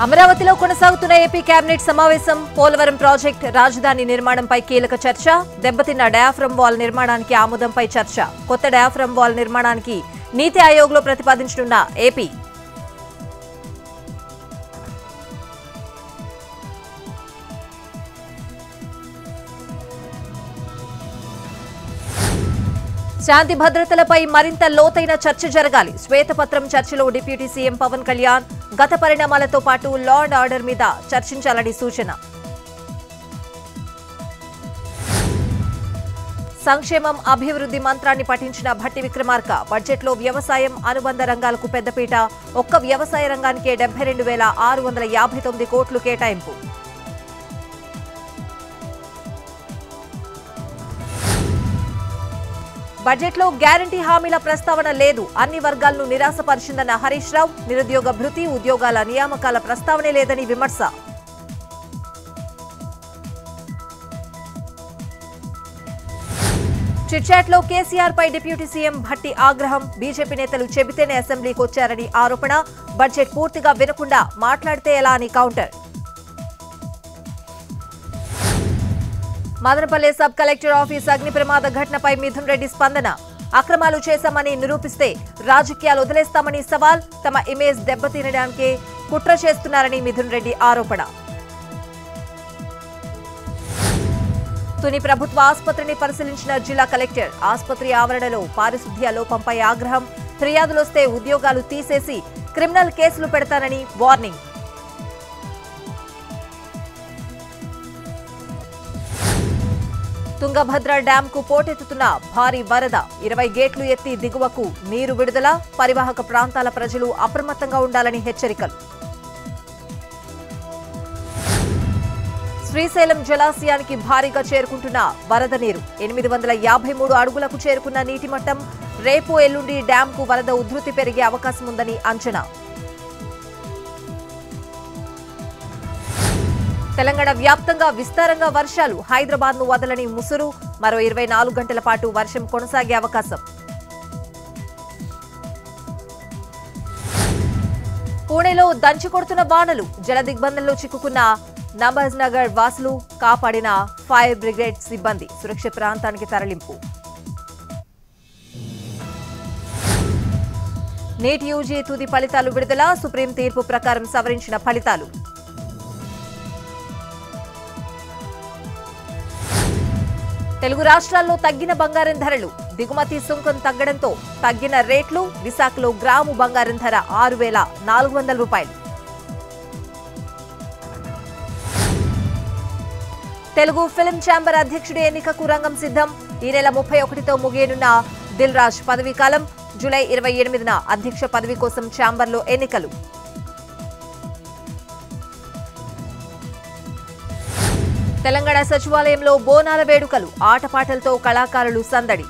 అమరావతిలో కొనసాగుతున్న AP cabinet సమావేశం పోలవరం ప్రాజెక్ట్ రాజధాని నిర్మాణంపై కీలక చర్చ దెబ్బతిన్న డయాఫ్రమ్ వాల్ నిర్మాణానికి ఆమోదంపై చర్చ కొత్త డయాఫ్రమ్ వాల్ నిర్మాణానికి నీతి ఆయోగ్లో ప్రతిపాదించనున్న ఏపీ శాంతి భద్రతలపై మరింత లోతైన చర్చ జరగాలి శ్వేతపత్రం చర్చలో డిప్యూటీ సీఎం పవన్ కళ్యాణ్ గత పరిణామాలతో పాటు లా అండ్ ఆర్డర్ మీద చర్చించాలని సూచన సంక్షేమం అభివృద్ధి మంత్రాన్ని పఠించిన భట్టి విక్రమార్క బడ్జెట్లో వ్యవసాయం అనుబంధ రంగాలకు పెద్దపీట ఒక్క వ్యవసాయ రంగానికే 72,659 కోట్లు కేటాయింపు బడ్జెట్లో గ్యారంటీ హామీల ప్రస్తావన లేదు అన్ని వర్గాలను నిరాశపరిచిందన్న హరీష్ రావు నిరుద్యోగ భృతి ఉద్యోగాల నియామకాల ప్రస్తావనే లేదని విమర్శ చిట్చాట్లో కేసీఆర్ పై డిప్యూటీ సీఎం భట్టి ఆగ్రహం బీజేపీ నేతలు చెబితేనే అసెంబ్లీకి వచ్చారని ఆరోపణ బడ్జెట్ పూర్తిగా వినకుండా మాట్లాడితే ఎలా అని counter Madanapalle sub collector office అగ్ని ప్రమాద ఘటనపై మిథున్ రెడ్డి స్పందన అక్రమాలు చేశామని నిరూపిస్తే రాజకీయాలు వదిలేస్తామని సవాల్ తమ ఇమేజ్ దెబ్బతినడానికే కుట్ర చేస్తున్నారని మిథున్ రెడ్డి ఆరోపణ తుని ప్రభుత్వ ఆసుపత్రిని పరిశీలించిన జిల్లా కలెక్టర్ ఆసుపత్రి ఆవరణలో పారిశుద్ధ్య లోపంపై ఆగ్రహం ఫిర్యాదులొస్తే ఉద్యోగాలు తీసేసి క్రిమినల్ కేసులు పెడతానని వార్నింగ్ తుంగభద్ర డ్యాంకు పోటెత్తుతున్న భారీ వరద 20 గేట్లు ఎత్తి దిగువకు నీరు విడుదల పరివాహక ప్రాంతాల ప్రజలు అప్రమత్తంగా ఉండాలని హెచ్చరికలు శ్రీశైలం జలాశయానికి భారీగా చేరుకుంటున్న వరద నీరు 853 అడుగులకు చేరుకున్న నీటి మట్టం రేపు ఎల్లుండి డ్యాంకు వరద ఉధృతి పెరిగే అవకాశం ఉందని అంచనా తెలంగాణ వ్యాప్తంగా విస్తారంగా వర్షాలు హైదరాబాద్ను వదలని ముసురు మరో 24 గంటల పాటు వర్షం కొనసాగే అవకాశం పూణేలో దంచుకొడుతున్న వానలు జల దిగ్బంధంలో చిక్కుకున్న నవాజ్ నగర్ వాసులు కాపాడిన ఫైర్ బ్రిగేడ్ సిబ్బంది సురక్షిత ప్రాంతానికి తరలింపు నీట్ యూజీ తుది ఫలితాలు విడుదల సుప్రీం తీర్పు ప్రకారం సవరించిన ఫలితాలు తెలుగు రాష్ట్రాల్లో తగ్గిన బంగారం ధరలు దిగుమతి సుంకం తగ్గడంతో తగ్గిన రేట్లు విశాఖలో గ్రాము బంగారం ధర 6,400 రూపాయలు తెలుగు ఫిల్మ్ ఛాంబర్ అధ్యక్షుడి ఎన్నికకు రంగం సిద్ధం ఈ నెల 31తో ముగియనున్న దిల్ రాజ్ పదవీ కాలం జూలై 28న అధ్యక్ష పదవి కోసం ఛాంబర్లో ఎన్నికలు తెలంగాణ సచివాలయంలో బోనాల వేడుకలు ఆటపాటలతో కళాకారులు సందడి